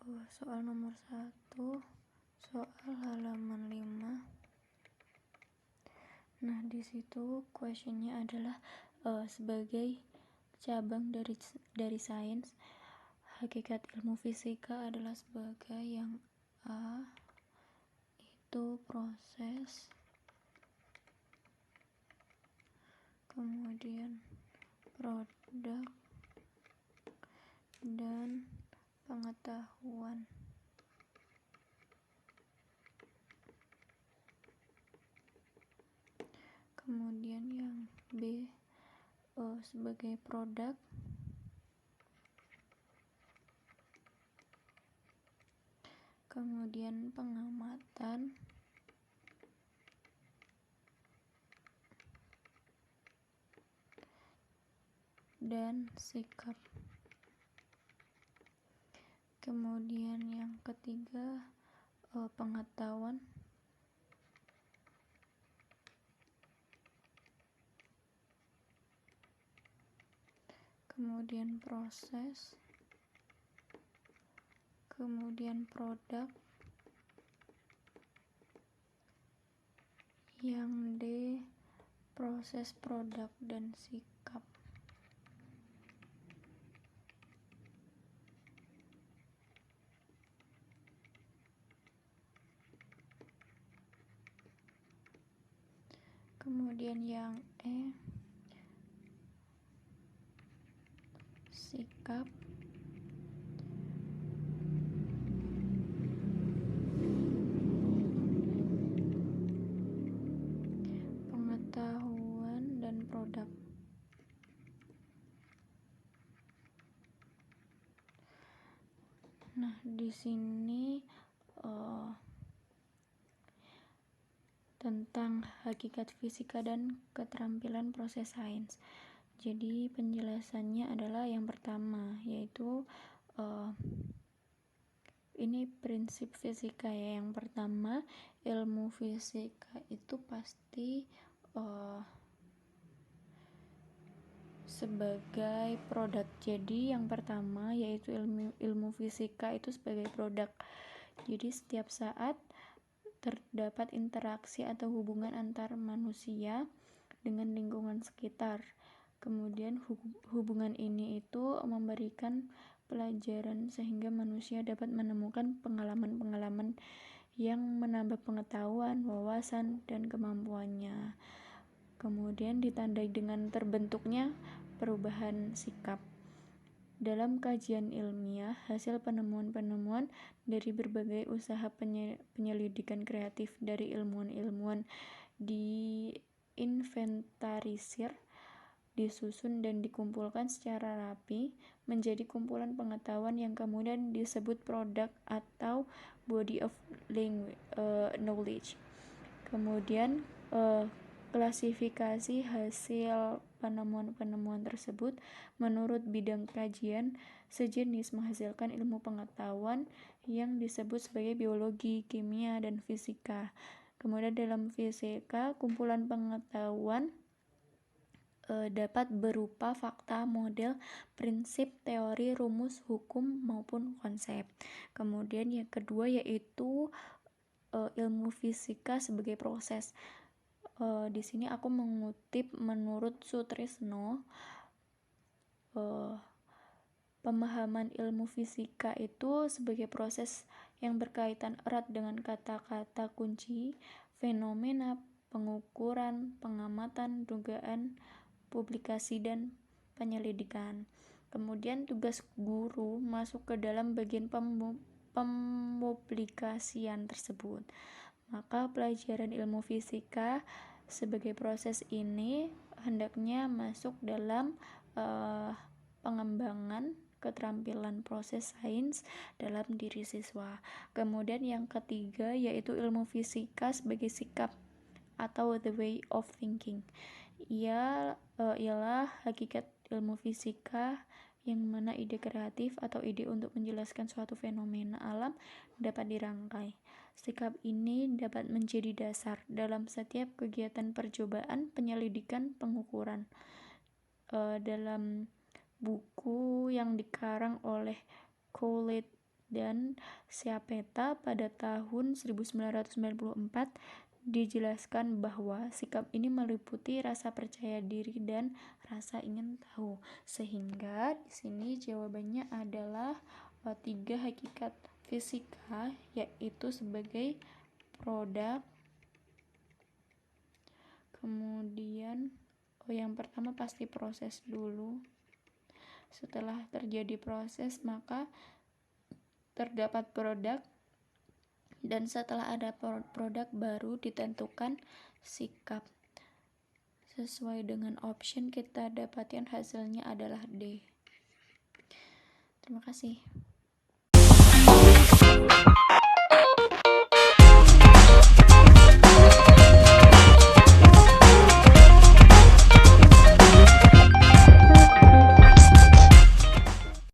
Soal nomor 1, soal halaman 5. Nah, di situ questionnya adalah sebagai cabang dari sains, hakikat ilmu fisika adalah sebagai yang A itu proses, kemudian produk, dan pengetahuan. Kemudian yang B sebagai produk, kemudian pengamatan, dan sikap. Kemudian yang ketiga pengetahuan, kemudian proses, kemudian produk. Yang D proses, produk, dan sikap. Kemudian yang E sikap, pengetahuan, dan produk. Nah, di sini tentang hakikat fisika dan keterampilan proses sains. Jadi penjelasannya adalah yang pertama, yaitu ini prinsip fisika ya. Yang pertama, ilmu fisika itu pasti sebagai produk. Jadi yang pertama yaitu ilmu fisika itu sebagai produk. Jadi setiap saat terdapat interaksi atau hubungan antar manusia dengan lingkungan sekitar. Kemudian hubungan ini itu memberikan pelajaran sehingga manusia dapat menemukan pengalaman-pengalaman yang menambah pengetahuan, wawasan, dan kemampuannya. Kemudian ditandai dengan terbentuknya perubahan sikap. Dalam kajian ilmiah, hasil penemuan-penemuan dari berbagai usaha penyelidikan kreatif dari ilmuwan-ilmuwan diinventarisir, disusun, dan dikumpulkan secara rapi menjadi kumpulan pengetahuan yang kemudian disebut produk atau body of knowledge. Kemudian klasifikasi hasil penemuan-penemuan tersebut menurut bidang kajian sejenis menghasilkan ilmu pengetahuan yang disebut sebagai biologi, kimia, dan fisika. Kemudian dalam fisika, kumpulan pengetahuan dapat berupa fakta, model, prinsip, teori, rumus, hukum, maupun konsep. Kemudian yang kedua yaitu ilmu fisika sebagai proses. Di sini aku mengutip menurut Sutrisno, pemahaman ilmu fisika itu sebagai proses yang berkaitan erat dengan kata-kata kunci, fenomena, pengukuran, pengamatan, dugaan, publikasi, dan penyelidikan. Kemudian tugas guru masuk ke dalam bagian pempublikasian tersebut. Maka pelajaran ilmu fisika sebagai proses ini hendaknya masuk dalam pengembangan keterampilan proses sains dalam diri siswa. Kemudian yang ketiga yaitu ilmu fisika sebagai sikap atau the way of thinking. Ialah hakikat ilmu fisika yang mana ide kreatif atau ide untuk menjelaskan suatu fenomena alam dapat dirangkai. Sikap ini dapat menjadi dasar dalam setiap kegiatan percobaan, penyelidikan, pengukuran. Dalam buku yang dikarang oleh Collett dan Schiapetta pada tahun 1994 dijelaskan bahwa sikap ini meliputi rasa percaya diri dan rasa ingin tahu. Sehingga di sini jawabannya adalah 3 hakikat fisika, yaitu sebagai produk. Kemudian yang pertama pasti proses dulu. Setelah terjadi proses, maka terdapat produk, dan setelah ada produk baru ditentukan sikap. Sesuai dengan option kita dapatkan hasilnya adalah D. Terima kasih.